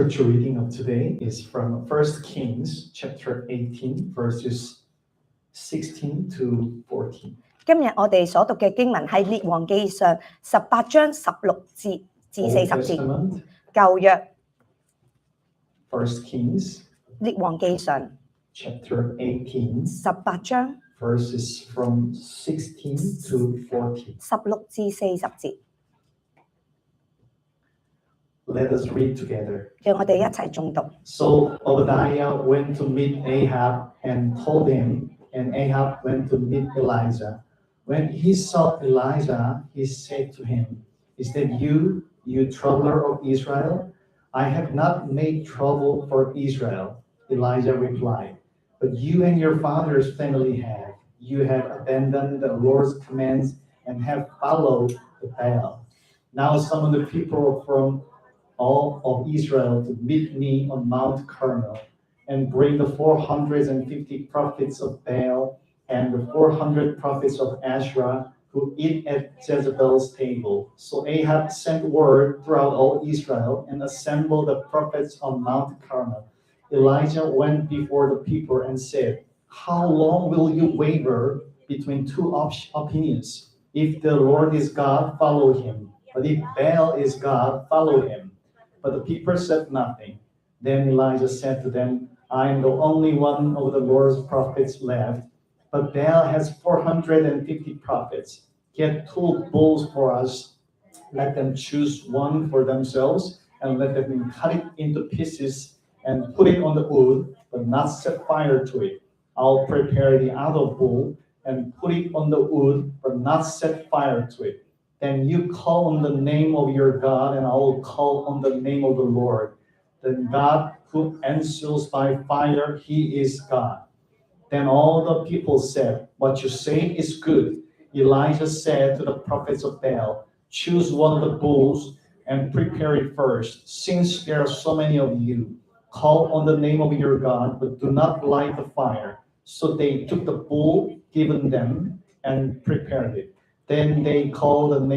Scripture reading of today is from 1 Kings chapter 18, verses 16 to 14. 今日我哋所讀嘅經文係列王記上18章16節至40 Old 節， Testament, 舊約 1 Kings 列王記上 chapter 18, 18章 verses from 16 to 14. 16至40節， Let us read together. 讓我哋一齊誦讀。 So Obadiah went to meet Ahab and told him, and Ahab went to meet Elijah. When he saw Elijah, he said to him, "Is that you, you troubler of Israel? I have not made trouble for Israel." Elijah replied, "But you and your father's family have. You have abandoned the Lord's commands and have followed the Baal. Now summon the people from all of Israel to meet me on Mount Carmel, and bring the 450 prophets of Baal and the 400 prophets of Asherah who eat at Jezebel's table." So Ahab sent word throughout all Israel and assembled the prophets on Mount Carmel. Elijah went before the people and said, "How long will you waver between two opinions? If the Lord is God, follow him. But if Baal is God, follow him." But the people said nothing. Then Elijah said to them, "I am the only one of the Lord's prophets left, but Baal has 450 prophets. Get 2 bulls for us. Let them choose one for themselves, and let them cut it into pieces and put it on the wood, but not set fire to it. I'll prepare the other bull and put it on the wood, but not set fire to it. Then you call on the name of your God, and I will call on the name of the Lord. The God who answers by fire, he is God." Then all the people said, "What you say is good." Elijah said to the prophets of Baal, "Choose one of the bulls and prepare it first, since there are so many of you. Call on the name of your God, but do not light the fire." So they took the bull given them and prepared it. Then they called on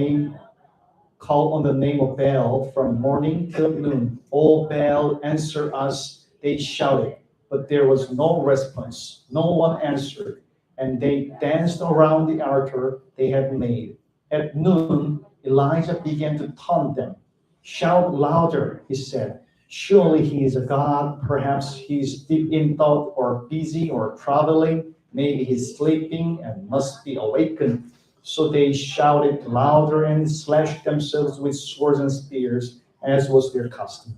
the name of Baal from morning till noon. "O Baal, answer us," they shouted. But there was no response. No one answered. And they danced around the altar they had made. At noon, Elijah began to taunt them. "Shout louder," he said. "Surely he is a god. Perhaps he is deep in thought, or busy, or traveling. Maybe he's sleeping and must be awakened." So they shouted louder and slashed themselves with swords and spears, as was their custom,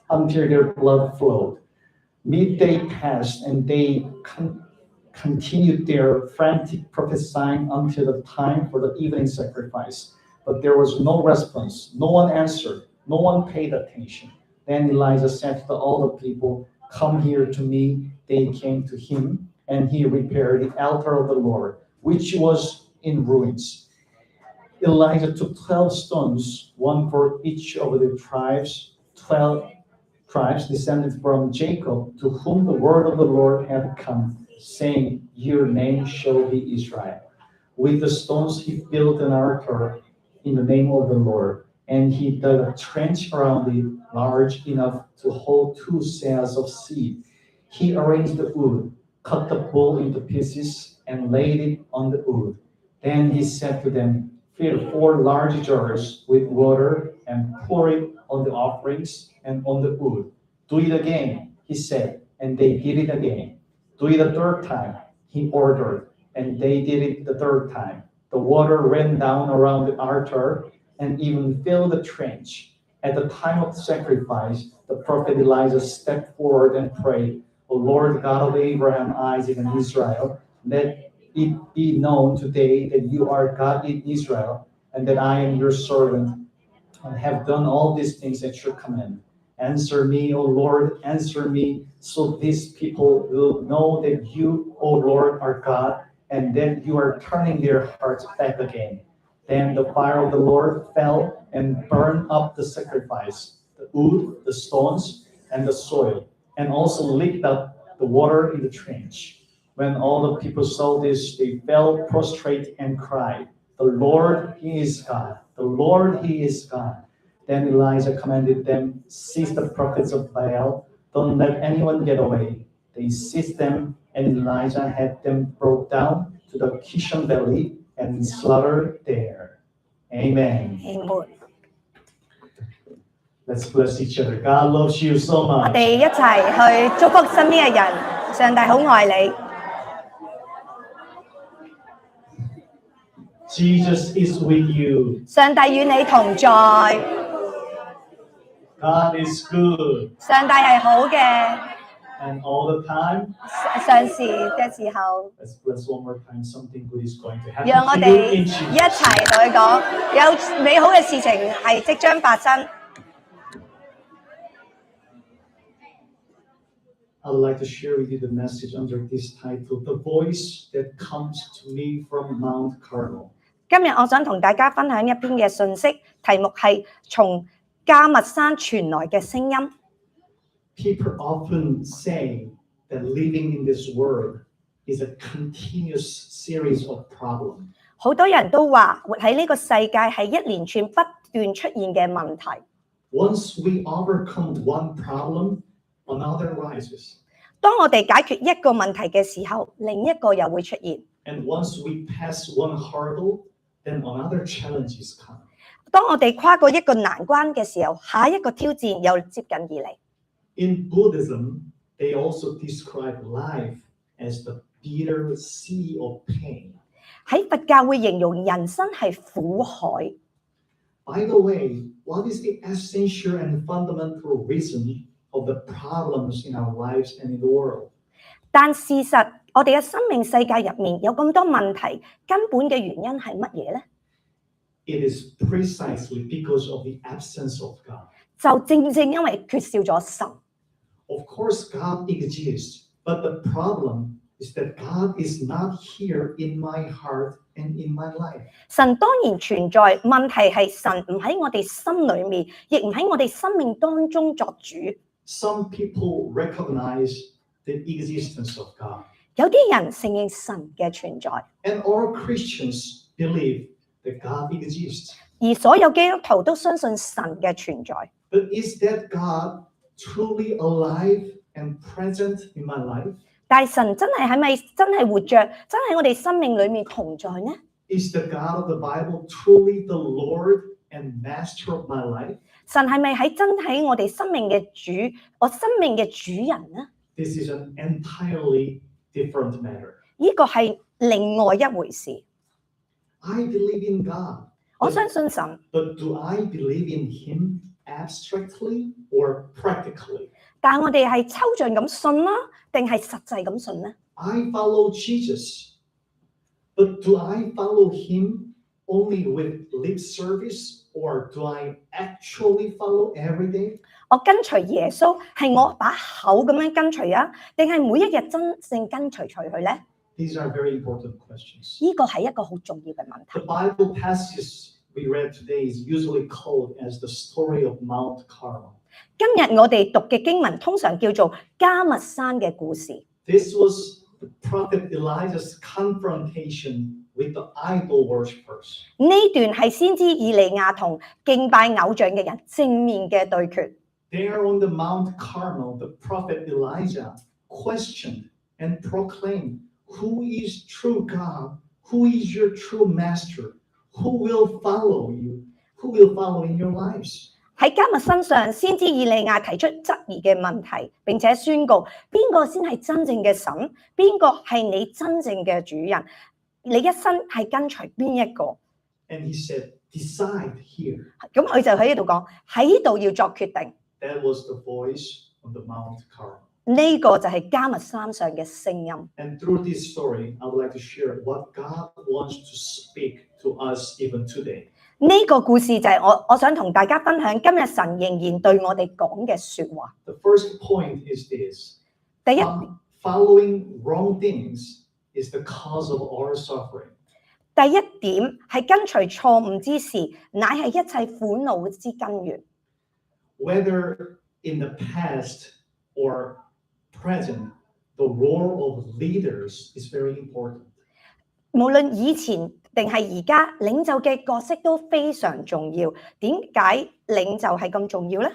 until their blood flowed. Midday passed, and they continued their frantic prophesying until the time for the evening sacrifice. But there was no response. No one answered. No one paid attention. Then Elijah said to all the people, "Come here to me." They came to him, and he repaired the altar of the Lord, which was in ruins. Elijah took 12 stones, one for each of the 12 tribes descended from Jacob, to whom the word of the Lord had come, saying, "Your name shall be Israel." With the stones he built an altar in the name of the Lord, and he dug a trench around it large enough to hold 2 seahs of seed. He arranged the wood, cut the bull into pieces, and laid it on the wood. Then he said to them, "Fill 4 large jars with water and pour it on the offerings and on the wood." "Do it again," he said, and they did it again. "Do it a 3rd time," he ordered, and they did it the 3rd time. The water ran down around the altar and even filled the trench. At the time of the sacrifice, the prophet Elijah stepped forward and prayed, "O Lord God of Abraham, Isaac, and Israel, let it be known today that you are God in Israel, and that I am your servant, and have done all these things at your command. Answer me, O Lord, answer me, so these people will know that you, O Lord, are God, and that you are turning their hearts back again." Then the fire of the Lord fell and burned up the sacrifice, the wood, the stones, and the soil, and also licked up the water in the trench. When all the people saw this, they fell prostrate and cried, "The Lord, he is God. The Lord, he is God." Then Elijah commanded them, seize the prophets of Baal, don't let anyone get away. They seized them, and Elijah had them brought down to the Kishon Valley and slaughtered there. Amen. Amen. Let's bless each other. God loves you so 我 much. 哋一齊去祝福身邊嘅人，上帝好愛你， Jesus is with you. 上帝與你同在， God is good. 上帝係好嘅， And all the time, 上時嘅時候， let's bless one more time. Something good is going to happen 讓我 to 哋 you in 一 Jesus. 齊同佢講，有美好嘅事情係即將發生。 I would like to share with you the message under this title, The Voice That Comes to Me from Mount Carmel. 今日我想同大家分享一篇嘅信息，題目係從迦密山傳來嘅聲音。 People often say that living in this world is a continuous series of problems. 好多人都話活喺呢個世界係一連串不斷出現嘅問題。 Once we overcome one problem, another rises. 當我哋解決一個問題嘅時候，另一個又會出現。 And once we pass one hurdle, then another challenges come. 當我哋跨過一個難關嘅時候，下一個挑戰又接近而嚟。 In Buddhism, they also describe life as the bitter sea of pain. 喺佛教會形容人生係苦海。 By the way, what is the essential and fundamental reason of the problems in our lives and in the world? 但事實，我哋嘅生命世界入面有咁多問題，根本嘅原因係乜嘢呢？ It is precisely because of the absence of God. 就正正因為缺少咗神。 Of course, God exists, but the problem is that God is not here in my heart and in my life. 神當然存在，問題係神唔喺我哋心裏面，亦唔喺我哋生命當中作主。 Some people recognize the existence of God, 有啲人承認神嘅存在， and all Christians believe that God exists. 而所有基督徒都相信神嘅存在。 But is that God truly alive and present in my life? 但係神係咪真係活着，真係我哋生命裏面同在呢？ Is the God of the Bible truly the Lord and Master of my life? 神係咪真喺我哋生命嘅主，我生命嘅主人呢？ This is an entirely different matter. 呢個係另外一回事。 I believe in God, 我相信神， but do I believe in Him abstractly or practically? 但係我哋係抽象咁信啦，定係實際咁信呢？ I follow Jesus, but do I follow Him only with lip service or do I actually follow every day? 我跟隨耶穌係我把口咁樣跟隨啊，定係每一日真正跟隨佢呢？ These are very important questions. 呢個係一個好重要嘅問題。 The Bible passages we read today is usually called as the story of Mount Carmel. 今日我哋讀嘅經文通常叫做迦密山嘅故事。 This was the prophet Elijah's confrontation with the idol worshippers. 呢段係先知以利亞同敬拜偶像嘅人正面嘅對決。 There on the Mount Carmel, the prophet Elijah questioned and proclaimed, "Who is true God? Who is your true master? Who will follow you? Who will follow in your lives?" 喺迦密身上，先知以利亞提出質疑嘅問題，並且宣告邊個先係真正嘅神，邊個係你真正嘅主人，你一生係跟隨邊一個？ And he said, "Decide here." 咁佢就喺呢度講，喺呢度要作決定。 That was the voice of the Mount Carmel. 呢個就係迦密山上嘅聲音。 And through this story, I would like to share what God wants to speak to us even today. 呢個故事就係我想同大家分享，今日神仍然對我哋講嘅説話。 The first point is this. 第一， Following wrong things is the cause of our suffering. 第一點係跟隨錯誤之事，乃係一切苦惱之根源。 Whether in the past or present, the role of leaders is very important. 無論以前定係而家，領袖嘅角色都非常重要。點解領袖係咁重要呢？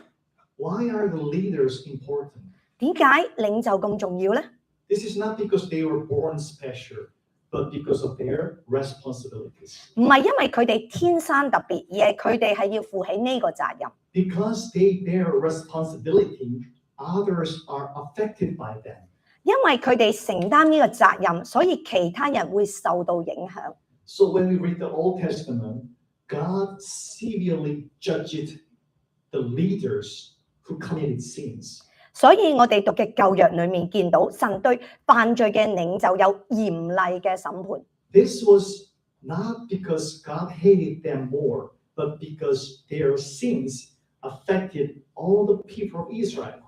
Why are the leaders important? 點解領袖咁重要呢？ This is not because they were born special, but because of their responsibilities. 唔係因為佢哋天生特別，而係佢哋係要負起呢個責任。 Because they bear responsibility, others are affected by them. 因為佢哋承擔呢個責任，所以其他人會受到影響。 So when we read the Old Testament, God severely judged the leaders who committed sins. 所以我哋讀嘅舊約裏面見到神對犯罪嘅領袖有嚴厲嘅審判。 This was not because God hated them more, but because their sins affected all the people of Israel.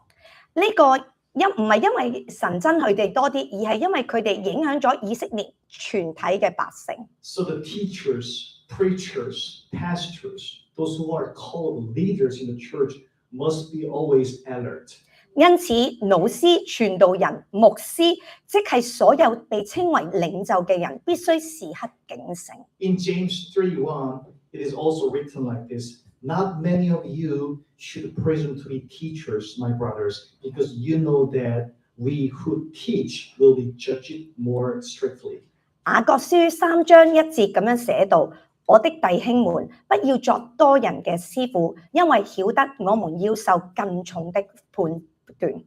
呢個唔係因為神憎佢哋多啲，而係因為佢哋影響咗以色列全體嘅百姓。 So the teachers, preachers, pastors, those who are called leaders in the church must be always alert. 因此，老師、傳道人、牧師，即係所有被稱為領袖嘅人，必須時刻警醒。 In James 3:1, it is also written like this: Not many of you should presume to be teachers, my brothers, because you know that we who teach will be judged more strictly. 雅各書3章1節咁樣寫道：我的弟兄們，不要作多人嘅師傅，因為曉得我們要受更重的判斷。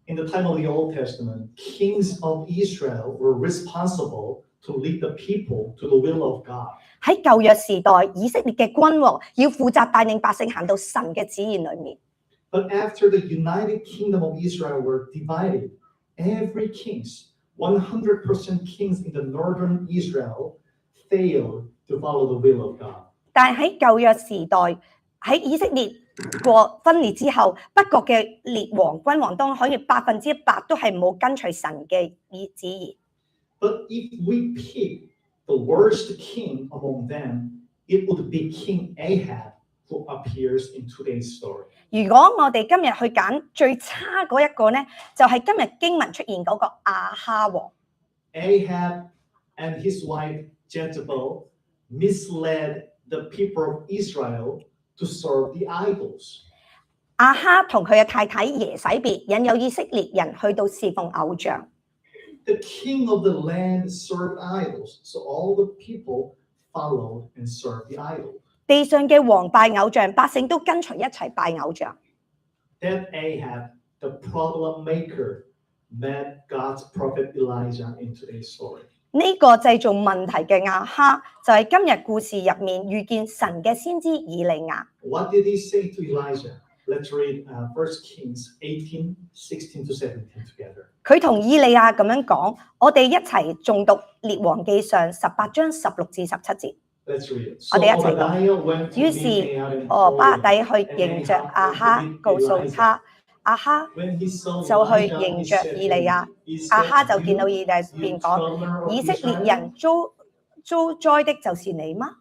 In the time of the Old Testament, kings of Israel were responsible to lead the people to the will of God. 喺舊約時代，以色列嘅君王要負責帶領百姓行到神嘅旨意裏面。 But after the united kingdom of Israel were divided, every kings, 100% kings in the northern Israel, failed to follow the will of God. 但係喺舊約時代，喺以色列分裂之後，北國嘅列王君王當可以100%都係冇跟隨神嘅旨意。 But if we pick the worst king among them, it would be King Ahab, who appears in today's story. 如果我哋今日去揀最差嗰一個呢，就係今日經文出現嗰個亞哈王。 Ahab and his wife Jezebel misled the people of Israel to serve the idols. 亞哈同佢嘅太太耶洗別引誘以色列人去到侍奉偶像。 The king of the land served idols, so all the people followed and served the idol. 地上嘅王拜偶像，百姓都跟隨一齊拜偶像。 That Ahab, the problem maker, met God's prophet Elijah in today's story. 呢個製造問題嘅亞哈，就係今日故事入面遇見神嘅先知以利亞。 What did he say to Elijah? Let's read 1 Kings 18, 16 to 17 together. 佢同以利亞咁樣講，我哋一齊誦讀列王記上18章16至17節。 Let's read it. 我哋一齊讀。 Obadiah went to 於 meet 是 Ahab and 巴 told 底 him, 去迎着亞哈，告訴他，亞哈 When he saw 就去 Elijah, 迎 he 着 said 以利亞。 to him, he 亞哈 said, 就見到 "You, 以利亞 you 便講： traveler of 以色列 Israel?" 人遭災的就是你嗎？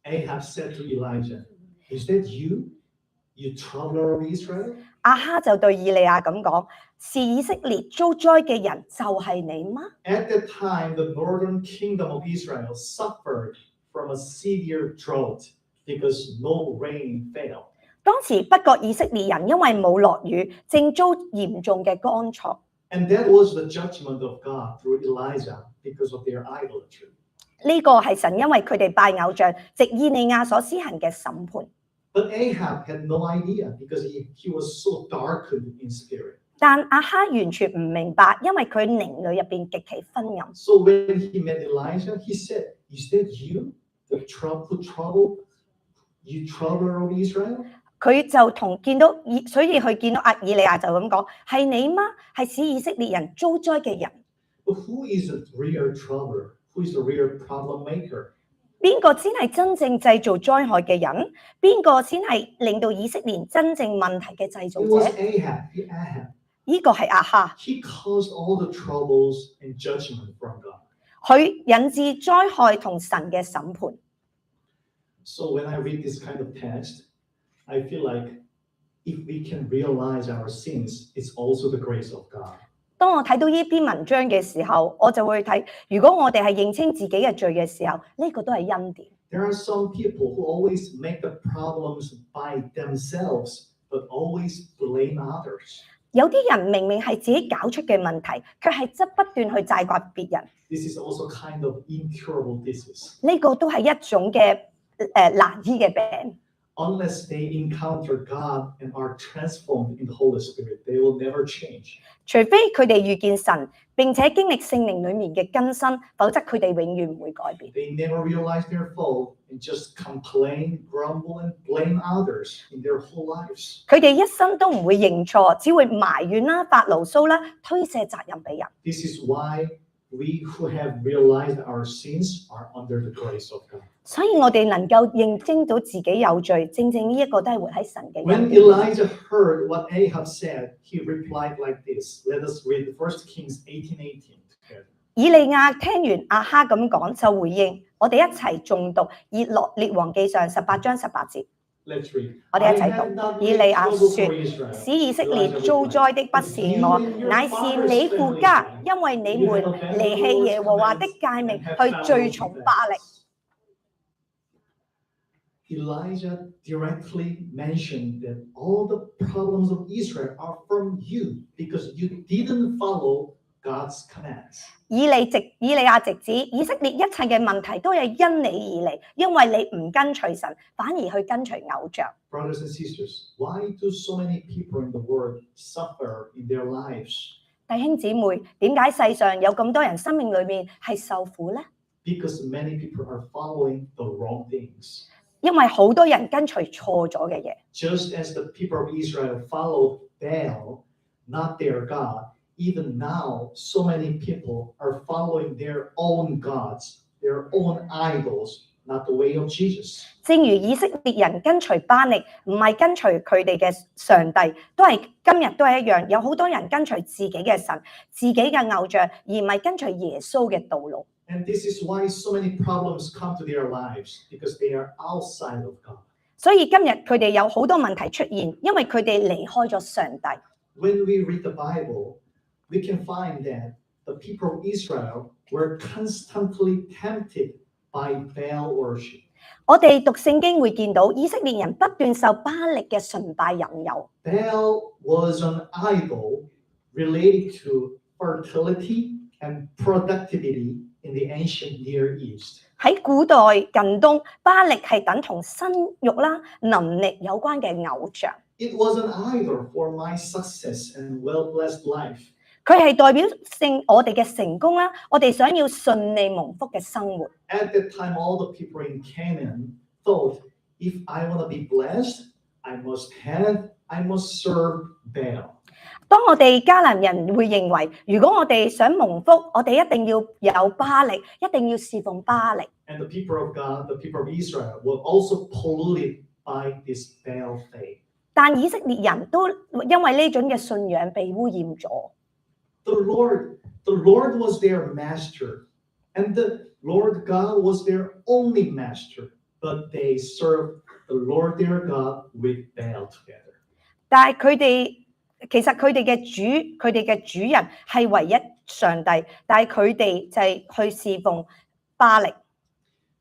Ahab said to Elijah, "Is that you, you traveler of Israel?" 亞哈就對以利亞咁講：是以色列遭災嘅人就係你嗎？ At that time, the northern kingdom of Israel suffered from a severe drought because no rain fell. 當時北國以色列人因為冇落雨，正遭嚴重嘅乾旱。 And that was the judgment of God through Elijah because of their idolatry. 呢個係神因為佢哋拜偶像，藉以利亞所施行嘅審判。 But Ahab had no idea because he was so darkened in spirit. 但亞哈完全唔明白，因為佢靈裏入邊極其昏暗。 So when he met Elijah, he said, "Is that you, the trouble, you traveler of Israel?" 佢就所以佢見到以利亞就咁講：係你嗎？係使以色列人遭災嘅人。 But who is the real troubler? Who is the real problem maker? 邊個先係真正製造災害嘅人？邊個先係令到以色列真正問題嘅製造 It was 者？ Ahab. 呢個係亞哈， He caused all the troubles and judgment from God. 佢引致災害同神嘅審判。 So when I read this kind of text, I feel like if we can realize our sins, it's also the grace of God. 當我睇到呢篇文章嘅時候，我就會睇，如果我哋係認清自己嘅罪嘅時候，呢個都係恩典。There are some people who always make the problems by themselves, but always blame others. 有啲人明明係自己搞出嘅問題，卻係則不斷去責怪別人。This is also kind of incurable disease. 呢個都係一種嘅難醫嘅病。Unless they encounter God and are transformed in the Holy Spirit, they will never change. 除非佢哋遇見神，並且經歷聖靈裡面嘅更新，否則佢哋永遠唔會改變。They never realize their fault and just complain, grumble, and blame others in their whole lives. 佢哋一生都唔會認錯，只會埋怨啦、發牢騷啦、推卸責任俾人。This is why we who have realized our sins are under the grace of God. 所以我哋能夠認清到自己有罪，正正呢一個都係活喺神嘅恩 When 典。 Elijah heard what Ahab said, he replied like this. Let us read 1 Kings 18:18 together. 以利亞聽完亞哈咁講，就回應，我哋一齊誦讀列王記上18章18節。 Let's read. 我哋一齊讀。以利亞說：使以色列遭災的不是我，乃是你父家，因為你們離棄耶和華的誡命，去追從巴力。 Elijah directly mentioned that all the problems of Israel are from you because you didn't follow God's commands. 以利亞直指以色列一切嘅問題都係因你而嚟，因為你唔跟隨神，反而去跟隨偶像。 Brothers and sisters, why do so many people in the world suffer in their lives? 弟兄姊妹，點解世上有咁多人生命裏面係受苦呢？ Because many people are following the wrong things. 因為好多人跟隨錯咗嘅嘢。 Just as the people of Israel followed Baal, not their God, even now, so many people are following their own gods, their own idols, not the way of Jesus. 正如以色列人跟隨巴力，唔係跟隨佢哋嘅上帝，今日都係一樣。有好多人跟隨自己嘅神、自己嘅偶像，而唔係跟隨耶穌嘅道路。 And this is why so many problems come to their lives, because they are outside of God. 所以今日佢哋有好多問題出現，因為佢哋離開咗上帝。 When we read the Bible, we can find that the people of Israel were constantly tempted by Baal worship. 我哋讀聖經會見到以色列人不斷受巴力嘅崇拜引誘。 Baal was an idol related to fertility and productivity in the ancient Near East. 喺古代近東，巴力係等同生育啦、能力有關嘅偶像。 It was an idol for my success and well-blessed life. 佢係代表性我哋嘅成功啦，我哋想要順利蒙福嘅生活。 At that time, all the people in Canaan thought, if I want to be blessed, I must serve Baal. 當我哋迦南人會認為，如果我哋想蒙福，我哋一定要有巴力，一定要侍奉巴力。 And the people of God, the people of Israel, were also polluted by this Baal faith. 但以色列人都因為呢種嘅信仰被污染咗。 The Lord was their master, and the Lord God was their only master, but they served the Lord their God with Baal together. 但係其實佢哋嘅主人係唯一上帝，但係佢哋就係去侍奉巴力。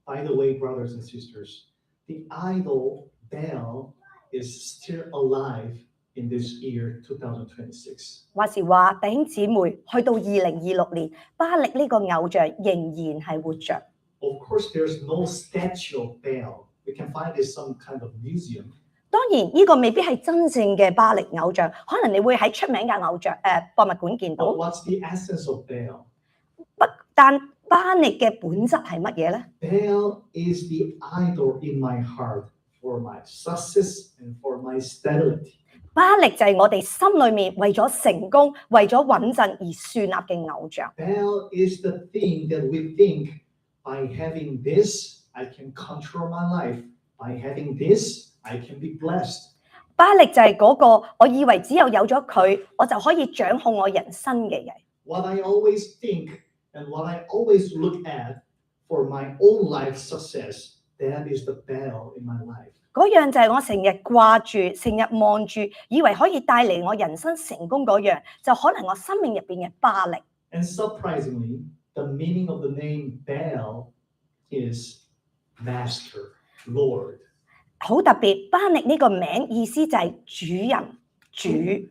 By the way, brothers and sisters, the idol Baal is still alive in this year 2026. 話時話，弟兄姊妹，去到2026年，巴力呢個偶像仍然係活着。 Of course, there's no statue of Baal. We can find it in some kind of museum. 當然，呢個未必係真正嘅巴力偶像，可能你會喺出名嘅偶像博物館見到。 But what's the essence of Baal? 但巴力嘅本質係乜嘢呢？ Baal is the idol in my heart for my success and for my stability. 巴力就係我哋心裏面為咗成功、為咗穩陣而樹立嘅偶像。 Baal is the thing that we think by having this, I can control my life. By having this, I can be blessed. 巴力就係嗰個，我以為只有咗佢，我就可以掌控我人生嘅嘢。 What I always think and what I always look at for my own life success, that is the Baal in my life. 嗰樣就係我成日掛住、成日望住，以為可以帶嚟我人生成功嗰樣，就可能我生命入邊嘅巴力。And surprisingly, the meaning of the name Baal is master, Lord. 好特別，巴力呢個名意思就係主人、主。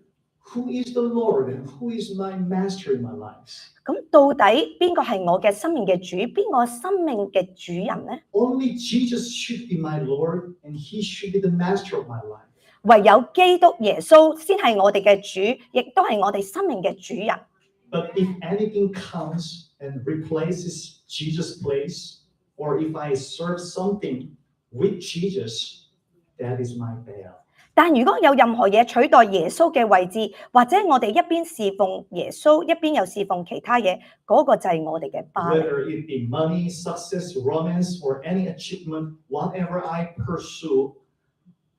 Who is the Lord and who is my master in my life? 咁到底邊個係我嘅生命嘅主？邊個生命嘅主人呢？ Only Jesus should be my Lord and he should be the master of my life. 唯有基督耶穌先係我哋嘅主，亦都係我哋生命嘅主人。But if anything comes and replaces Jesus' place, or if I serve something with Jesus, that is my Baal. 但如果有任何嘢取代耶穌嘅位置，或者我哋一邊侍奉耶穌，一邊又侍奉其他嘢，嗰、個就係我哋嘅巴力。 Whether it be money, success, romance, or any achievement, whatever I pursue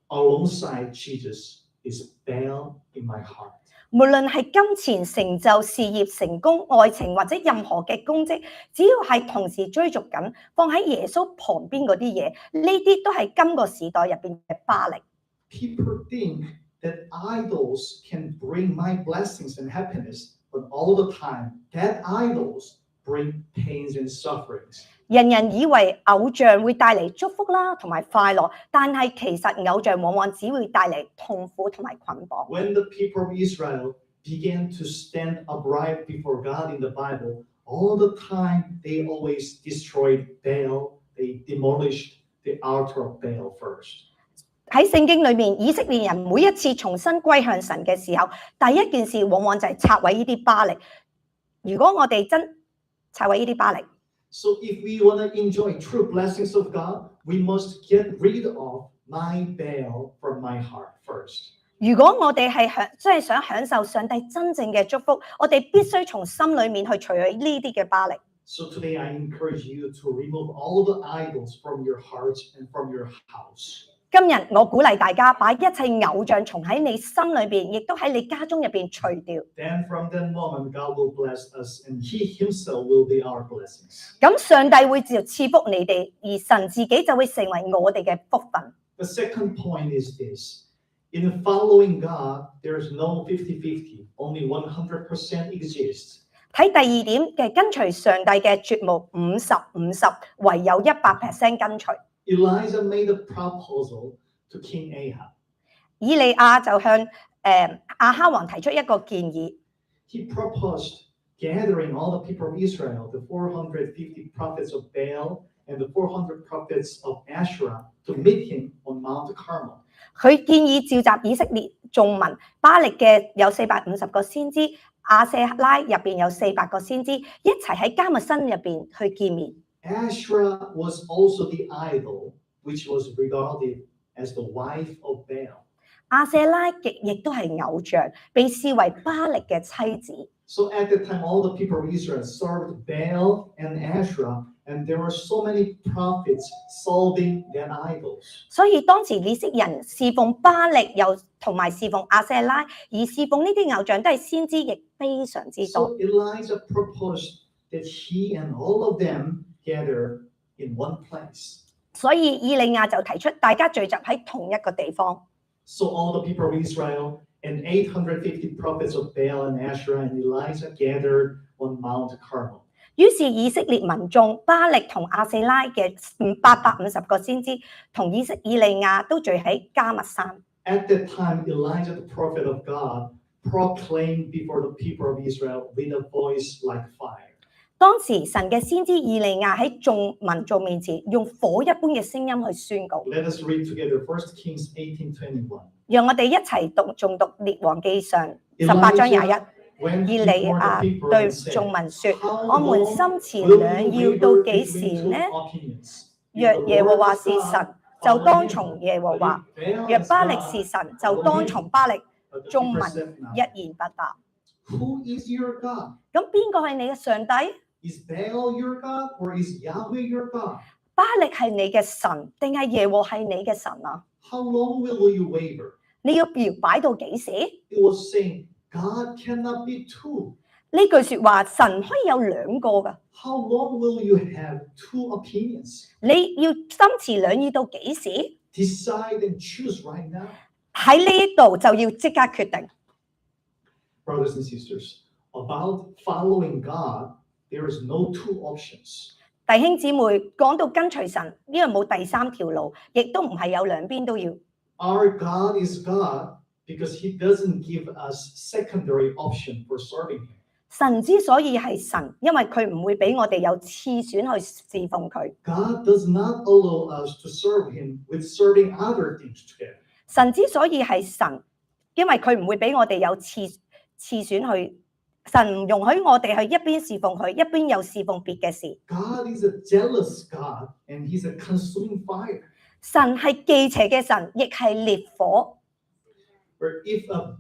alongside Jesus is Baal in my heart. 無論係金錢、成就、事業、成功、愛情或者任何嘅功績，只要係同時追逐緊，放喺耶穌旁邊嗰啲嘢，呢啲都係今個時代入邊嘅巴力。People think that idols can bring my blessings and happiness, but all the time, that idols bring pains and sufferings. 人人以為偶像會帶嚟祝福啦，同埋快樂，但係其實偶像往往只會帶嚟痛苦同埋捆綁。 When the people of Israel began to stand upright before God in the Bible, all the time they always destroyed Baal, they demolished the altar of Baal first. 喺聖經裏面，以色列人每一次重新歸向神嘅時候，第一件事往往就係拆毀呢啲巴力。如果我哋真拆毀呢啲巴力， So if we want to enjoy true blessings of God, we must get rid of my Baal from my heart first. 如果我哋係真係想享受上帝真正嘅祝福，我哋必須從心裏面去除去呢啲嘅巴力。 So today I encourage you to remove all the idols from your heart and from your house. 今日我鼓勵大家把一切偶像從喺你心裏邊，亦都喺你家中入邊除掉。 Then from that moment, God will bless us and He Himself will be our blessings. 咁上帝會就賜福你哋，而神自己就會成為我哋嘅福分。 The second point is this. In following God, there's no 50-50. Only 100% exists. 睇第二點嘅跟隨上帝嘅絕無50-50，唯有100%跟隨。 Elijah made a proposal to King Ahab. 以利亞就向亞哈王提出一個建議， He proposed gathering all the people of Israel, the 450 prophets of Baal and the 400 prophets of Asherah, to meet him on Mount Carmel. 佢建議召集以色列眾民，巴力嘅有450個先知，亞舍拉入邊有400個先知，一齊喺迦密山入邊去見面。 Asherah was also the idol, which was regarded as the wife of Baal. 亞舍拉亦都係偶像，被視為巴力嘅妻子。 So at the time, all the people of Israel served Baal and Asherah, and there were so many prophets solving their idols. 所以當時以色列人侍奉巴力，又同埋侍奉亞舍拉，而侍奉呢啲偶像都係先知，亦非常之多。 So Elijah proposed that he and all of them gather in one place. 所以以利亞就提出大家聚集喺同一個地方。 So all the people of Israel and 850 prophets of Baal and Asherah and Elijah gathered on Mount Carmel. 於是以色列民眾巴力同亞舍拉嘅850個先知，同以利亞都聚喺迦密山。 At that time, Elijah, the prophet of God, proclaimed before the people of Israel with a voice like fire. 當時神嘅先知以利亞喺眾民眾面前用火一般嘅聲音去宣告。 Let us read together 1 Kings 18:21. 讓我哋一齊誦讀列王記上18章21。 Went 以利 before 亞 the people 對 and said, 眾民說： How 我們 long 心前 will 兩 you 要 waver 到幾 between 時 two 呢？ opinions? 若 If the 耶和華 Lord 是 is 神， God, 就當 follow 從 him. 耶和華； But if Baal 若 is 巴力 God, 是神，就當從巴力。 but the 眾民 people said no. 一言不答。 Who is your God? 咁邊個係你嘅上帝？ Is Baal your God or is Yahweh your God? 巴力係你嘅神，定係耶和係你嘅神啊？ How long will you waver? 你要搖擺到幾時？ It was saying, God cannot be two. 呢句説話，神可以有兩個㗎。 How long will you have two opinions? 你要心持兩意到幾時？ Decide and choose right now. 喺呢度就要即刻決定。 Brothers and sisters, about following God, there is no two options. 弟兄姊妹講到跟隨神，呢個冇第三條路，亦都唔係有兩邊都要。 Our God is God because He doesn't give us secondary option for serving Him. 神之所以係神，因為佢唔會俾我哋有次選去侍奉佢。 God does not allow us to serve Him with serving other things together. 神之所以係神，因為佢唔會俾我哋有次選去，神唔容許我哋去一邊侍奉佢，一邊又侍奉別嘅事。 God is a jealous God and He's a consuming fire. 神係忌邪嘅神，亦係烈火。 Where if a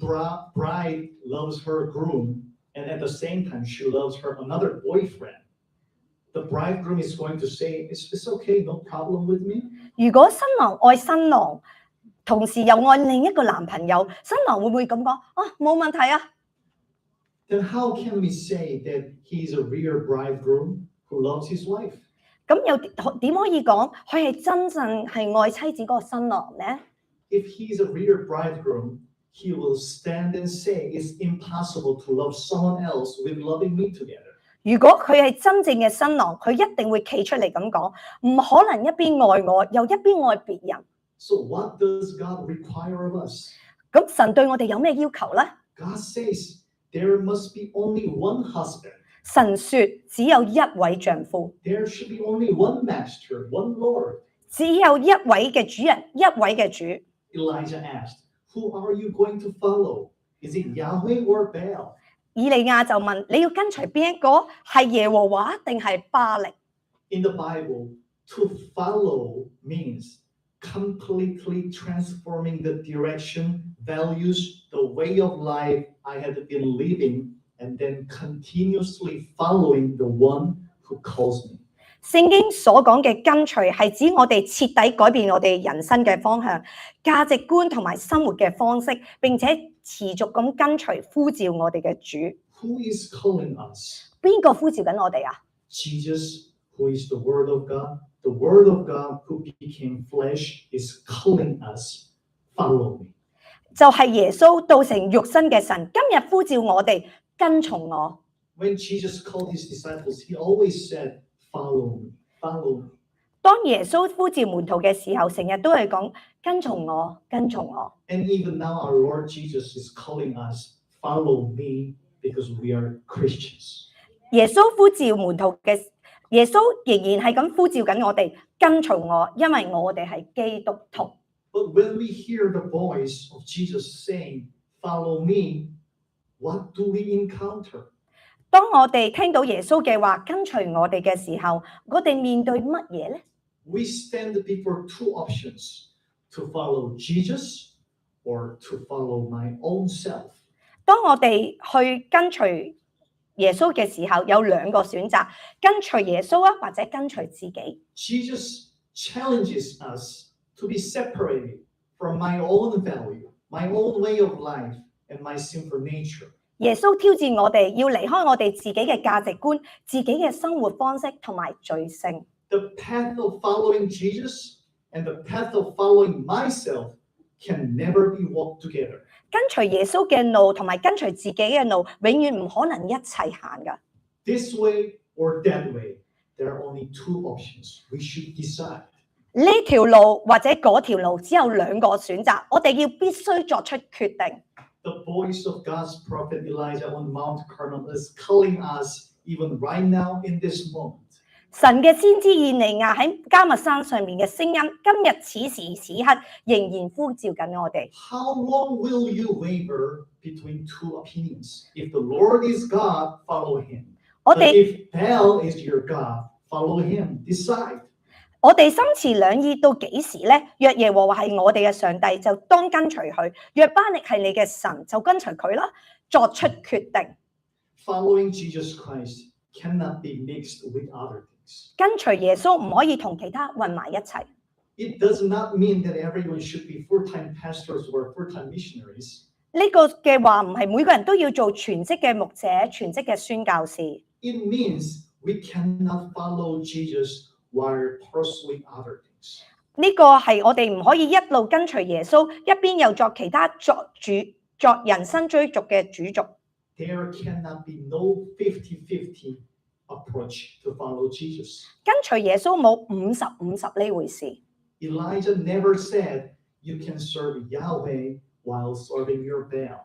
bride loves her groom and at the same time she loves her another boyfriend, the bridegroom is going to say, it's okay, no problem with me. 如果新郎愛新郎，同時又愛另一個男朋友，新郎會唔會咁講？冇問題啊！ Then how can we say that he is a real bridegroom who loves his wife? 咁又點可以講佢係真正係愛妻子嗰個新郎呢？ If he is a real bridegroom, he will stand and say, it's impossible to love someone else with loving me together. 如果佢係真正嘅新郎，佢一定會企出嚟咁講，唔可能一邊愛我又一邊愛別人。 So what does God require of us? 咁神對我哋有咩要求呢？ God says there must be only one husband. 神說只有一位丈夫， There should be only one master, one Lord. 只有一位嘅主人，一位嘅主。 Elijah asked, who are you going to follow? Is it Yahweh or Baal? 以利亞就問：你要跟隨邊一個？係耶和華定係巴力？ In the Bible, to follow means completely transforming the direction, values, the way of life I had been living, and then continuously following the one who calls me. 聖經所講嘅跟隨係指我哋徹底改變我哋人生嘅方向、價值觀同埋生活嘅方式，並且持續咁跟隨呼召我哋嘅主。 Who is calling us? 邊個呼召緊我哋啊？ Jesus, who is the Word of God. The Word of God who became flesh is calling us, follow me. 就係耶穌道成肉身嘅神，今日呼召我哋跟從我。 When Jesus called his disciples, he always said, follow me, follow me. 當耶穌呼召門徒嘅時候，成日都係講跟從我，跟從我。 And even now our Lord Jesus is calling us, follow me, because we are Christians. 耶穌呼召門徒嘅，耶穌仍然係咁呼召緊我哋跟從我，因為我哋係基督徒。 But when we hear the voice of Jesus saying, follow me, what do we encounter? 當我哋聽到耶穌嘅話跟隨我哋嘅時候，我哋面對乜嘢呢？ We stand before two options, to follow Jesus or to follow my own self. 當我哋去跟隨耶穌嘅時候，有兩個選擇：跟隨耶穌啊，或者跟隨自己。 Jesus challenges us to be separated from my own value, my own way of life, and my sinful nature. 耶穌挑戰我哋要離開我哋自己嘅價值觀、自己嘅生活方式同埋罪性。 The path of following Jesus and the path of following myself can never be walked together. 跟隨耶穌嘅路同埋跟隨自己嘅路，永遠唔可能一齊行噶。 This way or that way, there are only two options. We should decide. 呢條路或者嗰條路只有兩個選擇，我哋要必須作出決定。 The voice of God's prophet Elijah on Mount Carmel is calling us even right now in this moment. 神嘅先知以利亞喺迦密山上面嘅聲音，今日此時此刻仍然呼召緊我哋。 How long will you waver between two opinions? If the Lord is God, follow him. 我 But 哋 if Baal is your God, follow him. Decide. 我哋心持兩意到幾時呢？若耶和華係我哋嘅上帝，就當跟隨佢；若巴力係你嘅神，就跟隨佢啦。作出決定， Following Jesus Christ cannot be mixed with other things. 跟隨耶穌唔可以同其他混埋一齊。 It does not mean that everyone should be full-time pastors or full-time missionaries. 呢個嘅話唔係每個人都要做全職嘅牧者、全職嘅宣教士。 It means we cannot follow Jesus while pursuing other things. 呢個係我哋唔可以一路跟隨耶穌，一邊又作其他作人生追逐嘅主軸。There cannot be no 50-50 approach to follow Jesus. 跟隨耶穌冇50-50呢回事。Elijah never said you can serve Yahweh while serving your Baal.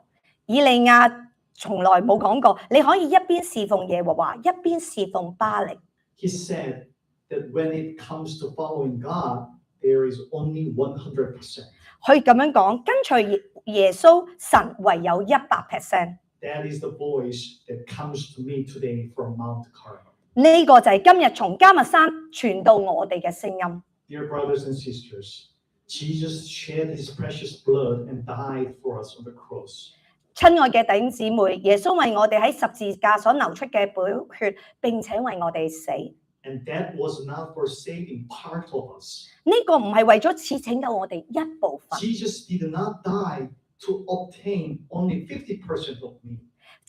以利亞從來冇講過你可以一邊侍奉耶和華，一邊侍奉巴力。He said that when it comes to following God, there is only 100%. 佢咁樣講，跟隨耶穌神唯有100%。That is the voice that comes to me today from Mount Carmel. 呢個就係今日從迦密山傳到我哋嘅聲音。Dear brothers and sisters, Jesus shed his precious blood and died for us on the cross. 親愛嘅弟兄姊妹，耶穌為我哋喺十字架所流出嘅寶血，並且為我哋死。And that was not for saving part of us. 呢個唔係為咗只拯救我哋一部分。 Jesus did not die to obtain only 50% of me.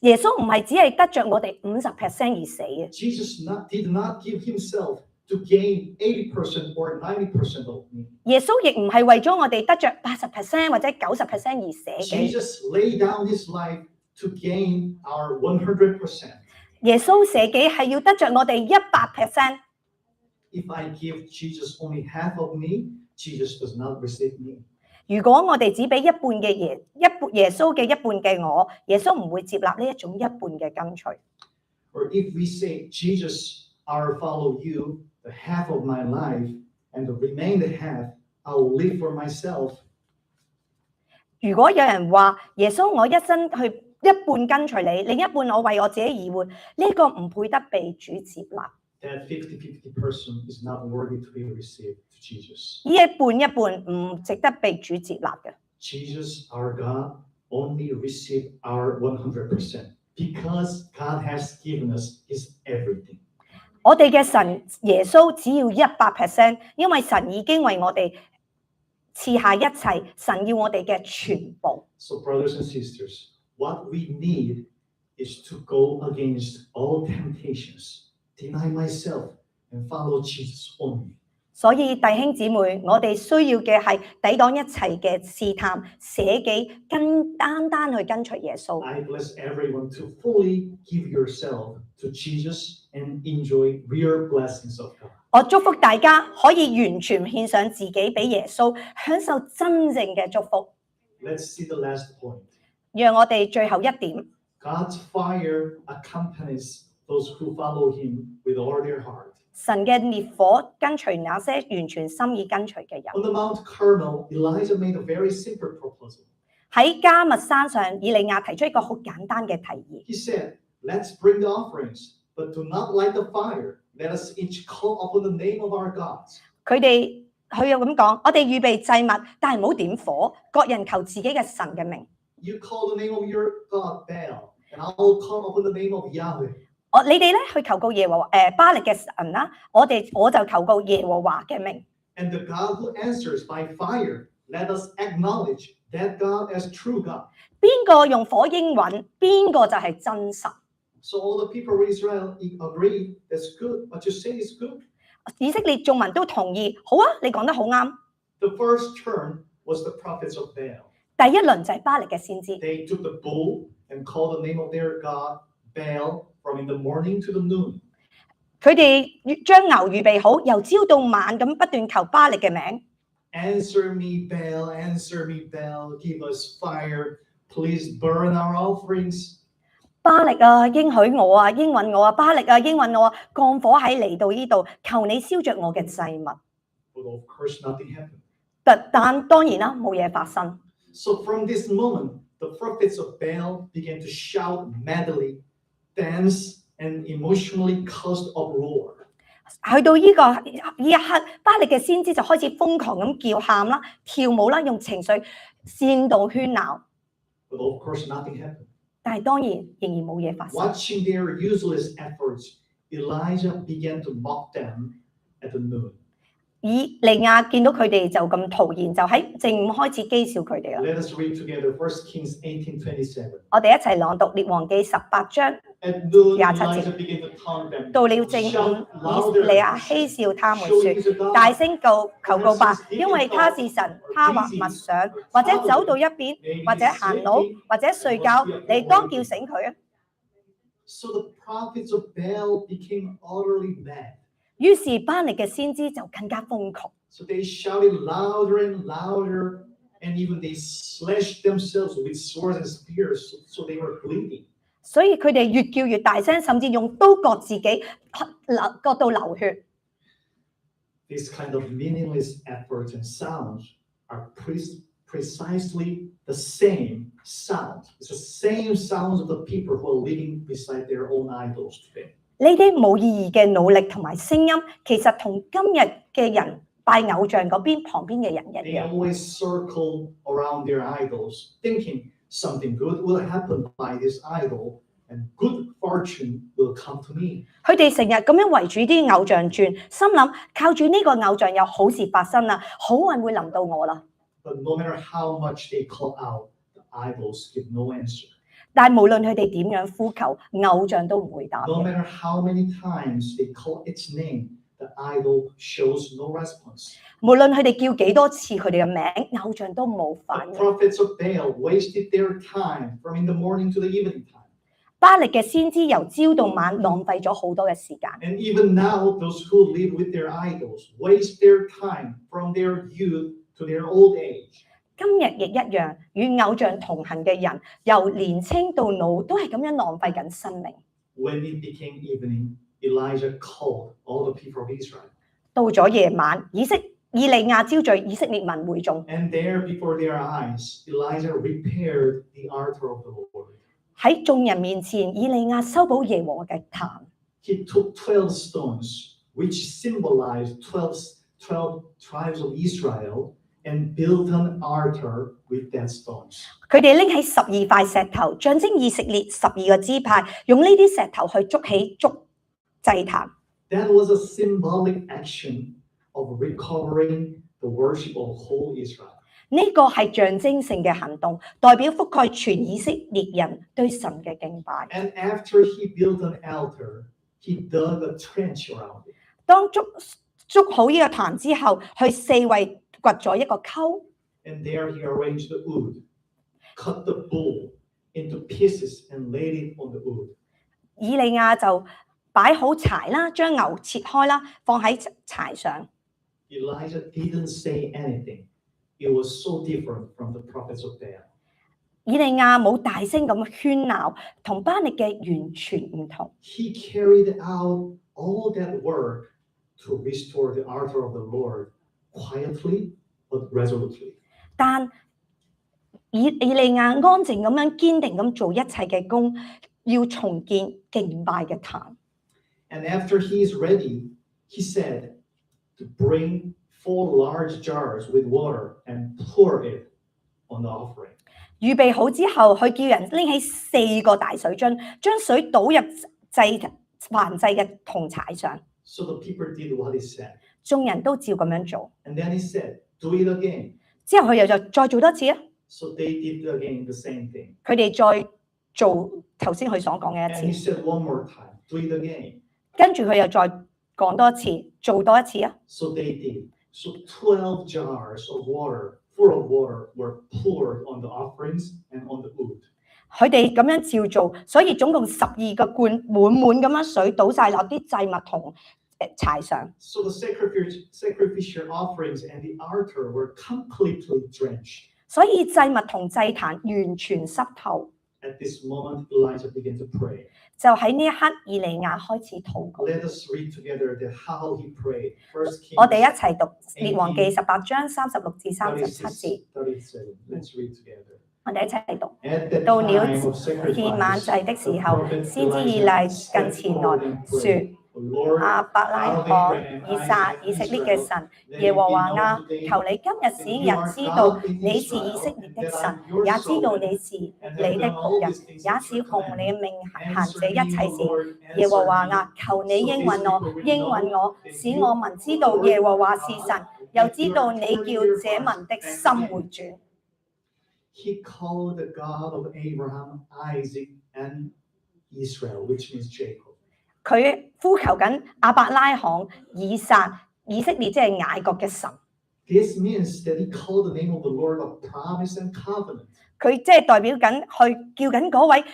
耶穌唔係只係得着我哋50%而死嘅。 Jesus did not give himself to gain 80% or 90% of me. 耶穌亦唔係為咗我哋得着80%或者90%而死嘅。 Jesus laid down his life to gain our 100%. 耶穌捨己係要得着我哋100%。 If I give Jesus only half of me, Jesus does not receive me. 如果我哋只俾一半嘅耶穌嘅一半嘅我，耶穌唔會接納呢一種一半嘅跟隨。 Or if we say, Jesus, I'll follow you the half of my life, and the remaining half, I will live for myself. 如果有人話耶穌我一生去一半跟隨你，另一半我為我自己而活，呢個唔配得被主接納。 That 50-50 person is not worthy to be received to Jesus. 呢一半唔值得被主接納嘅。 Jesus, our God, only received our 100% because God has given us his everything. 我哋嘅神耶穌只要100%，因為神已經為我哋賜下一切，神要我哋嘅全部。 So brothers and sisters, what we need is to go against all temptations, deny myself, and follow Jesus only. 所以弟兄姊妹，我哋需要嘅係抵擋一切嘅試探，捨己，單去跟隨耶穌。 I bless everyone to fully give yourself to Jesus and enjoy real blessings of God. 我祝福大家可以完全獻上自己俾耶穌，享受真正嘅祝福。 Let's see the last point. 讓我哋最後一點， God's fire accompanies those who follow him with all their heart. 神嘅烈火跟隨那些完全心意跟隨嘅人。 On the Mount Carmel, Elijah made a very simple proposal. 喺迦密山上，以利亞提出一個好簡單嘅提議。 He said, let's bring the offerings, but do not light the fire. Let us each call upon the name of our gods. 佢又咁講，我哋預備祭物，但係唔好點火，各人求自己嘅神嘅名。 You call the name of your god Baal, and I will call upon the name of Yahweh. 你哋咧去求告耶和華巴力嘅神啦，我就求告耶和華嘅名。 And the God who answers by fire, let us acknowledge that God as true God. 邊個用火應允，邊個就係真神。 So all the people of Israel agree that's good. What you say is good. 以色列眾民都同意，好啊，你講得好啱。 The first turn was the prophets of Baal. 第一輪就係巴力嘅先知， They took the bull and called the name of their god Baal from in the morning to the noon. 佢哋將牛預備好，由朝到晚咁不斷求巴力嘅名。 Answer me, Baal, give us fire. Please burn our offerings. 巴力啊，應許我啊，應允我啊，巴力啊，應允我啊，降火喺嚟到呢度，求你燒着我嘅祭物。 But of course, nothing happened. 但當然啦，冇嘢發生。 So from this moment, the prophets of Baal began to shout madly, dance, and emotionally caused uproar. 去到呢一刻，巴力嘅先知就開始瘋狂咁叫喊啦、跳舞啦，用情緒煽動喧鬧。 But of course, nothing happened. 但係當然仍然冇嘢發生。 Watching their useless efforts, Elijah began to mock them at the noon. 以利亞見到佢哋就咁徒然，就喺正午開始譏笑佢哋啦。 Let us read together 1 Kings 18:27. 我哋一齊朗讀列王記18章 At noon, 27 節 Elijah began to taunt them. 到了正午，以利亞嬉笑他們說：大聲求告吧，因為他是神。他或默想，或者走到一邊，或者行路，或者睡覺，你當叫醒佢啊！ So the prophets of Baal became utterly mad. 於是巴力嘅先知就更加瘋狂。 So they shouted louder and louder, and even they slashed themselves with swords and spears, so they were bleeding. 所以佢哋越叫越大聲，甚至用刀割自己，割到流血。 These kind of meaningless efforts and sounds are precisely the same sound. It's the same sounds of the people who are living beside their own idols today. 呢啲冇意義嘅努力同埋聲音，其實同今日嘅人拜偶像嗰邊旁邊嘅人一 They 樣。 always circle around their idols, thinking something good will happen by this idol, and good fortune will come to me. 佢哋成日咁樣圍住啲偶像轉，心諗靠住呢個偶像有好事發生啦，好運會臨到我啦。 But no matter how much they call out, the idols give no answer. 但係無論佢哋點樣呼求，偶像都唔回答 No 嘅。 matter how many times they call its name, the idol shows no response. 無論佢哋叫幾多次佢哋嘅名，偶像都冇 The 反應。 prophets of Baal wasted their time from in the morning to the evening time. 巴力嘅先知由朝到晚浪費咗好多嘅時間。 And even now, those who live with their idols waste their time from their youth to their old age. 今日亦一樣，與偶像同行嘅人，由年青到老，都係咁樣浪費緊生命。 When it became evening, Elijah called all the people of Israel. 到咗夜晚，以利亞招聚以色列民會眾， And there before their eyes, Elijah repaired the altar of the Lord. 喺眾人面前，以利亞修補耶和華嘅壇。 He took 12 stones, which symbolized 12 tribes of Israel, and built an altar with that stones. 佢哋拎起12塊石頭，象徵以色列12個支派，用呢啲石頭去築起祭壇。 That was a symbolic action of recovering the worship of whole Israel. 呢個係象徵性嘅行動，代表覆蓋全以色列人對神嘅敬拜。 And after he built an altar, he dug a trench around it. 當築好呢個壇之後，去四圍掘咗一個溝， And there he arranged the wood, cut the bull into pieces and laid it on the wood. 以利亞就擺好柴啦，將牛切開啦，放喺柴上。 Elijah didn't say anything. It was so different from the prophets of Baal. 以利亞冇大聲咁喧鬧，同巴力嘅完全唔同。 He carried out all that work to restore the altar of the Lord quietly but resolutely. 但以利亞安靜咁樣堅定咁做一切嘅工，要重建敬拜嘅壇。 And after he is ready, he said to bring 4 large jars with water and pour it on the offering. 預備好之後，佢叫人拎起4個大水樽，將水倒入燔祭嘅銅柴上。 So the people did what he said. 眾人都照咁樣做。 And then he said, do it again. 之後佢又再做多次啊！ So they did again the same thing. 佢哋再做頭先佢所講嘅 And he 一次， said one more time, do it again. 跟住佢又再講多次，做多一次啊！ So they did. So 12 jars of water, full of water, were poured on the offerings and on the wood. 佢哋咁樣照做，所以總共12個罐滿滿咁樣水倒晒落啲祭物同柴上。 So the sacrificial offerings and the altar were completely drenched. 所以祭物同祭壇完全濕透。 At this moment, Elijah began to pray. 就喺呢一刻，以利亞開始禱告。 Let us read together how he prayed. First 我哋一 Kings 齊讀列王記18章36至37節， 37. Let's read together. 我哋一齊讀。 At the 到了 time of 獻晚 sacrifice, 祭的時 the 候， prophet 先知 Elijah 以利 stepped 近前 forward 來 and 說 prayed.：亞伯拉罕、以撒、以色列嘅神，耶和華啊，求你今日使人知道你是以色列的神，也知道你是你的僕人，也是奉你嘅命行這一切事。耶和華啊，求你應允我，使我民知道耶和華是神，又知道你叫這民的心回轉。 He called the God of Abraham, Isaac, and Israel, which means Jacob. 佢呼求緊亞伯拉罕、以撒、以色列，即係雅各嘅神。This means that he called the name of the Lord of promise and covenant. 佢即係代表緊去叫緊嗰位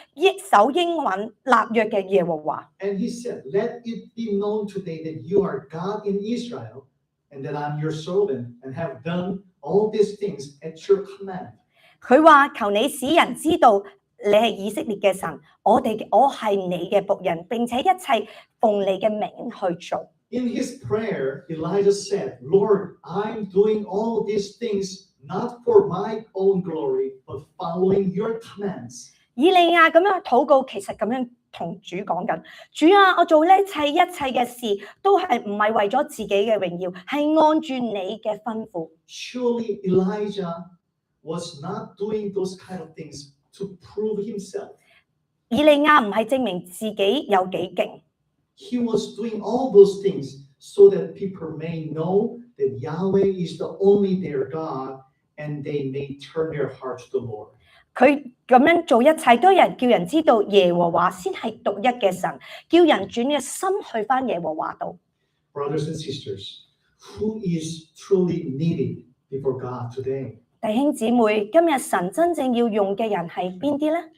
守應允立約嘅耶和華。And he said, "Let it be known today that you are God in Israel, and that I'm your servant, and have done all these things at your command." 佢話：求你使人知道你係以色列嘅神，我係你嘅僕人，並且一切奉你嘅名去做。In his prayer, Elijah said, "Lord, I'm doing all these things not for my own glory, but following your commands." 以利亞咁樣禱告，其實咁樣同主講緊：主啊，我做呢一切嘅事，都係唔係為咗自己嘅榮耀，係按住你嘅吩咐。Surely Elijah was not doing those kind of things to prove himself. 以利亞唔係證明自己有幾勁。He was doing all those things so that people may know that Yahweh is the only their God, and they may turn their hearts to the Lord. 佢咁樣做一切，都有人叫人知道耶和華先係獨一嘅神，叫人轉嘅心去返耶和華度。Brothers and sisters, who is truly needed before God today? 弟兄姊妹，今日神真正要用嘅人係邊啲呢？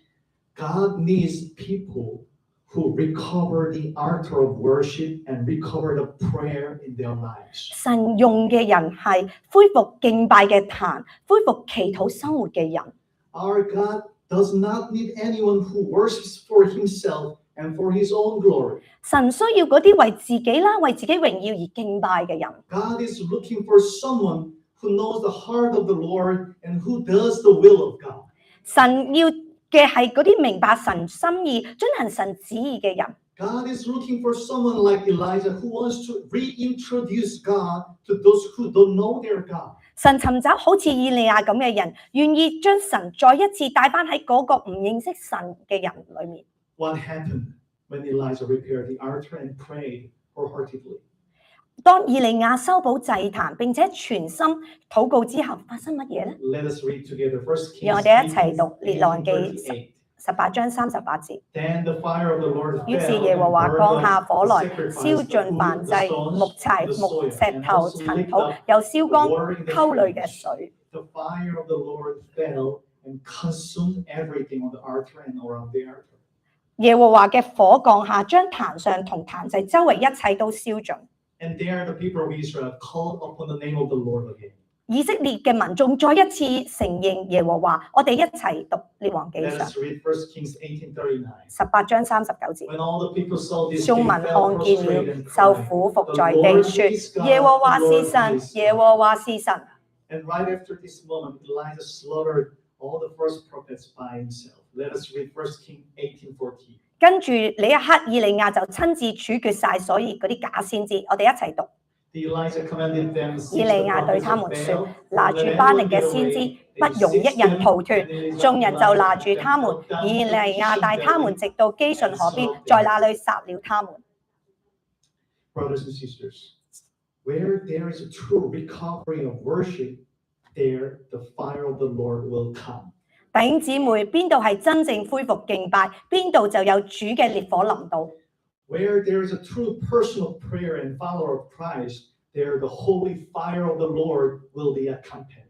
God needs people who recover the altar of worship and recover the prayer in their lives. 神用嘅人係恢復敬拜嘅壇，恢復祈禱生活嘅人。Our God does not need anyone who worships for himself and for his own glory. 神需要嗰啲為自己啦、為自己榮耀而敬拜嘅人。God is looking for someone who knows the heart of the Lord and who does the will of God. 神要嘅係嗰啲明白神心意、遵行神旨意嘅人。God is looking for someone like Elijah who wants to reintroduce God to those who don't know their God. 神尋找好似以利亞咁嘅人，願意將神再一次帶翻喺嗰個唔認識神嘅人裏面。What happened when Elijah repaired the altar and prayed wholeheartedly? 當以利亞修補祭壇並且全心禱告之後，發生乜嘢呢？ Let us read together 1 Kings 讓我哋一齊讀列王記 18:38. 18章38節。 Then the fire of the Lord 於是 fell 耶和華 and 降 burned 下 up 火 the 來， sacrifice, 燒 the 盡 food, 燔 the 祭、 stones, 木柴、 the 木 soil, 石 and 頭、 also 塵 licked 土， up 又燒 the 乾 water in the 溝裏嘅 trench. 水。 The fire of the Lord fell and consumed everything on the altar and around the altar. 耶和華嘅火降下，將壇上同壇祭周圍一切都燒盡。 And there the people of Israel called upon the name of the Lord again. 以色列嘅民眾再一次承認耶和華。我哋一齊讀列王記 Let 上 us read 1 Kings 18:39. 18章39節。 When all the people saw this, 眾 they 民 fell 看見 prostrate 了， and 就 cried, 俯伏 "The 在 Lord 地 is 說： God, 耶和華 the 是 Lord 神， is 耶 God." 和華是神。 And right after this moment, Elijah slaughtered all the first prophets by himself. Let us read 1 Kings 18:14. 跟住呢一刻，以利亞就親自處決晒所有嗰啲假先知。我哋一齊讀。 Elijah commanded them, 以 "Seize 利 the 亞對 prophets 他 of 們說： Baal, 拿 don't 住 let 巴力 anyone 嘅 get 先知， away." 不 They 容一 seized 人 them, 逃 and 脱。 Elijah 眾人就拿住 them 他們， down 以 to 利亞帶他們 Kishon 直到基順河邊，在那裏殺了他們。 Brothers and sisters, where there is a true recovery of worship, there the fire of the Lord will come. 弟兄姊妹，邊度係真正恢復敬拜，邊度就有主嘅烈火臨到。 Where there is a true personal prayer and follower of Christ, there the holy fire of the Lord will be accompanied.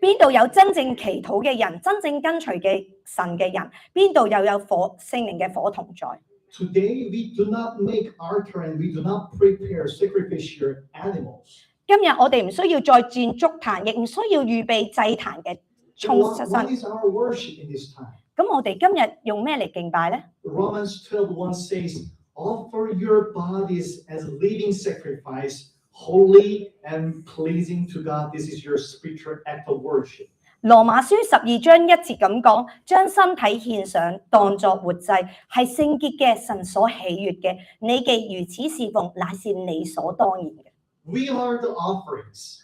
邊度有真正祈禱嘅人，真正跟隨嘅神嘅人，邊度又有聖靈嘅火同在。 Today, we do not make altar and we do not prepare sacrificial animals. 今日我哋唔需要再建築壇，亦唔需要預備祭壇嘅 So 充 what 身。 is our worship in this time? 咁我哋今日用咩嚟敬拜呢？ Romans 12:1 says, "Offer your bodies as a living sacrifice, holy and pleasing to God. This is your spiritual act of worship." 羅馬書12章1節咁講，將身體獻上，當作活祭，係聖潔嘅，神所喜悅嘅。你既如此侍奉，乃是理所當然嘅。 We are the offerings.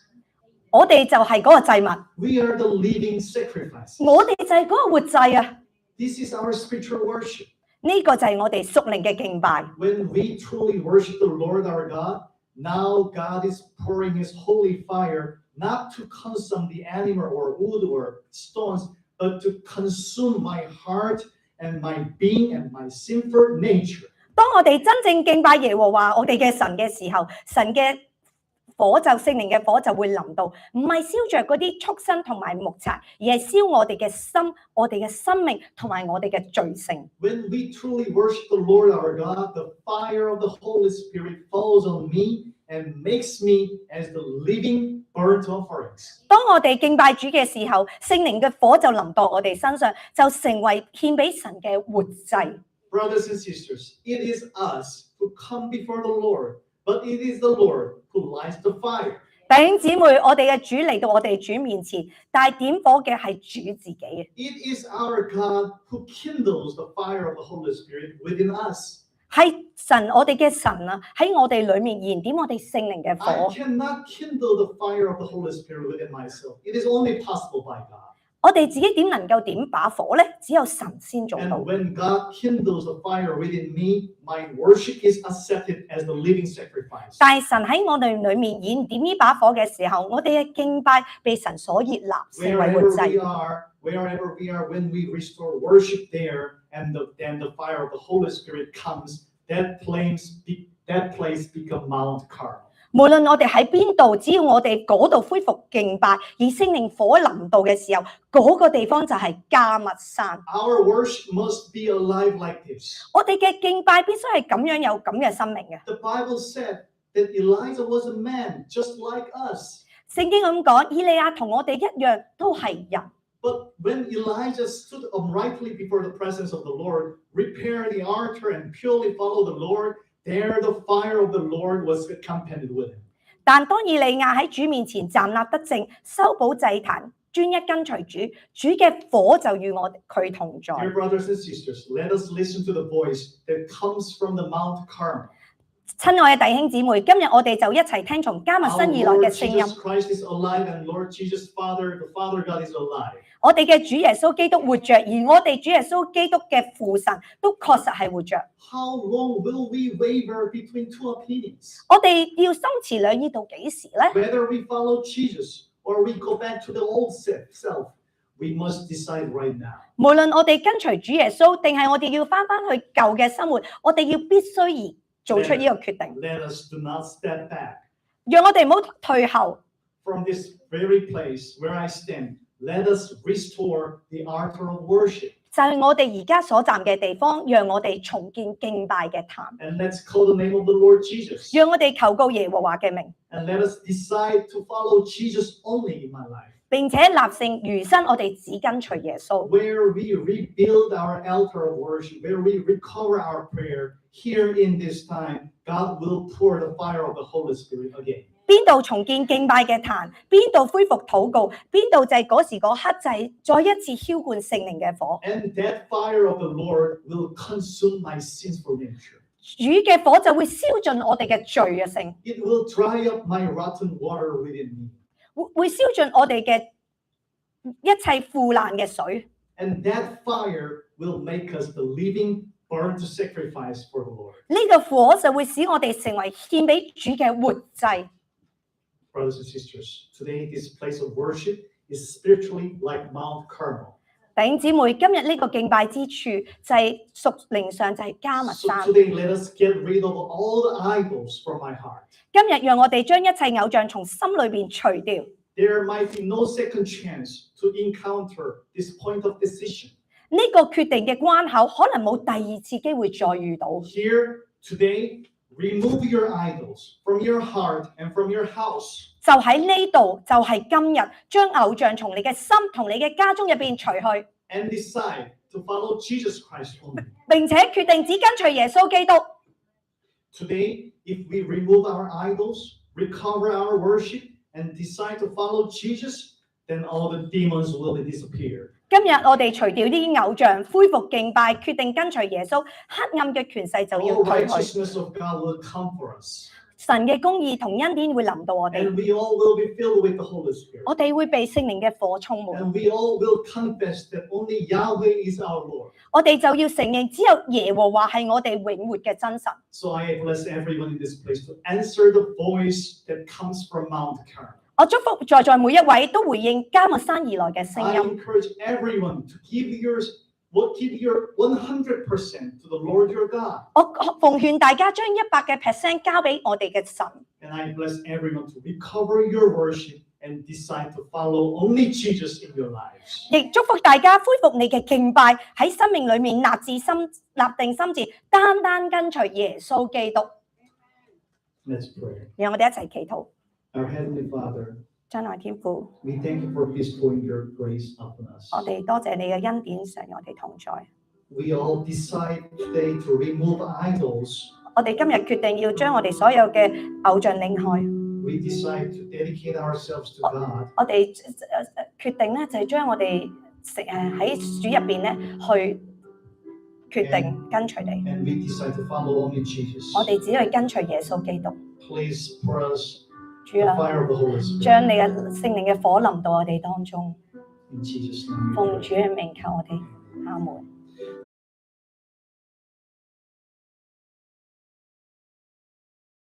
我哋就係嗰個祭物， We are the living sacrifices. 我哋就係嗰個活祭啊！ This is our spiritual worship. 呢個就係我哋屬靈嘅敬拜。 When we truly worship the Lord our God, now God is pouring his holy fire not to consume the animal or wood or stones, but to consume my heart and my being and my sinful nature. 當我哋真正敬拜耶和華我哋嘅神嘅時候，神嘅火就聖靈嘅火就會臨到，唔係燒着嗰啲畜生同埋木柴，而係燒我哋嘅心、我哋嘅生命同埋我哋嘅罪性。 When we truly worship the Lord our God, the fire of the Holy Spirit falls on me and makes me as the living burnt offerings. 當我哋敬拜主嘅時候，聖靈嘅火就臨到我哋身上，就成為獻俾神嘅活祭。 Brothers and sisters, it is us who come before the Lord, but it is the Lord who lights the fire. 弟兄姊妹，我哋嘅主嚟到我哋主面前，但係點火嘅係主自己。 It is our God who kindles the fire of the Holy Spirit within us. 係神，我哋嘅神啊，喺我哋裏面燃點我哋聖靈嘅 I 火。 cannot kindle the fire of the Holy Spirit within myself. It is only possible by God. 我哋自己點能夠點把火呢？只有神先做到。 And when God kindles the fire within me, my worship is accepted as the living sacrifice. 但係神喺我哋裏面燃點呢把火嘅時候，我哋嘅敬拜被神所悅納，成為活 Wherever 祭。 we are, when we restore worship there, and then the fire of the Holy Spirit comes, that place become Mount Carmel. 無論我哋喺邊度，只要我哋嗰度恢復敬拜，而聖靈火臨到嘅時候，嗰、個地方就係迦密山。 Our worship must be alive like this. 我哋嘅敬拜必須係咁樣有咁嘅生命嘅。 The Bible said that Elijah was a man just like us. 聖經咁講，以利亞同我哋一樣都係人。 But when Elijah stood uprightly before the presence of the Lord, repaired the altar and purely followed the Lord, there the fire of the Lord was accompanied with him. 但當以利亞喺主面前站立得正，修補祭壇，專一跟隨主，主嘅火就與佢同在。 Dear brothers and sisters, let us listen to the voice that comes from the Mount Carmel. 親愛嘅弟兄姊妹，今日我哋就一齊聽從迦密 Our 新而來 Lord 嘅聲音。 Jesus Christ is alive, and Lord Jesus the Father God is alive. 我哋嘅主耶穌基督活着，而我哋主耶穌基督嘅父神都確實係活着。 How long will we waver between two opinions? 我哋要心持兩意到幾時呢？ Whether we follow Jesus or we go back to the old self, we must decide right now. 無論我哋跟隨主耶穌，定係我哋要翻去舊嘅生活，我哋要必須而做出呢個決定。 Let us do not step back 讓我哋唔好退後。 from this very place where I stand. Let us restore the altar of worship. 就係我哋而家所站嘅地方，讓我哋重建敬拜嘅壇， And let's call the name of the Lord Jesus. 讓我哋求告耶和華嘅名， And let us decide to follow Jesus only in my life. 並且立勝餘生，我哋只跟隨耶穌。 Where we rebuild our altar of worship, where we recover our prayer, here in this time, God will pour the fire of the Holy Spirit again. 邊度重建敬拜嘅壇，邊度恢復禱告，邊度就係嗰時嗰刻就係再一次澆灌聖靈嘅火。 And that fire of the Lord will consume my sinful nature. 主嘅火就會燒盡我哋嘅罪嘅性， It will dry up my rotten water within me. 會燒盡我哋嘅一切腐爛嘅水。 And that fire will make us the living burnt sacrifice for the Lord. 呢個火就會使我哋成為獻俾主嘅活祭。 Brothers and sisters, today this place of worship is spiritually like Mount Carmel. 弟兄姊妹，今日呢個敬拜之處就係屬靈上就係迦密 So 山。 today let us get rid of all the idols from my heart. 今日讓我哋將一切偶像從心裏邊除掉。 There might be no second chance to encounter this point of decision. 呢個決定嘅關口可能冇第二次機會再遇到。 Here today, remove your idols from your heart and from your house. 就喺呢度，就係今日，將偶像從你嘅心同你嘅家中入邊除去， And decide to follow Jesus Christ only. 並且決定只跟隨耶穌基督。 Today, if we remove our idols, recover our worship, and decide to follow Jesus, then all the demons will disappear. 今日我哋除掉呢啲偶像，恢復敬拜，決定跟隨耶穌，黑暗嘅權勢就要 All 退去。 righteousness of God will come for us. 神嘅公義同恩典會臨到我哋， And we all will be filled with the Holy Spirit. 我哋會被聖靈嘅火充滿， And we all will confess that only Yahweh is our Lord. 我哋就要承認只有耶和華係我哋永活嘅真神。 So I bless everyone in this place to answer the voice that comes from Mount Carmel. 我祝福在每一位都回應迦密山而來嘅聲 I 音。 encourage everyone to give What give your 100% to the Lord your God. 我奉勸大家將100%交俾我哋嘅神。 And I bless everyone to recover your worship and decide to follow only Jesus in your lives. 亦祝福大家恢復你嘅敬拜，喺生命裏面立定心志，單單跟隨耶穌基督。 Let's pray. 讓我哋一齊祈禱。 Our Heavenly Father, 親愛天父， we thank you for bestowing your grace upon us. 我哋多謝你嘅恩典常與我哋同在。 We all decide today to remove idols. 我哋今日決定要將我哋所有嘅偶像擰開。 We decide to dedicate ourselves to God. 我哋決定咧就係將我哋喺主入邊咧去決定跟隨你。 And we decide to follow only Jesus. 我哋只去跟隨耶穌基督。 Please pour us 主 the 啊， fire of the Holy Spirit. 將你嘅聖靈嘅火臨到我哋當中。 In Jesus' name. 奉主嘅名求我哋，阿門。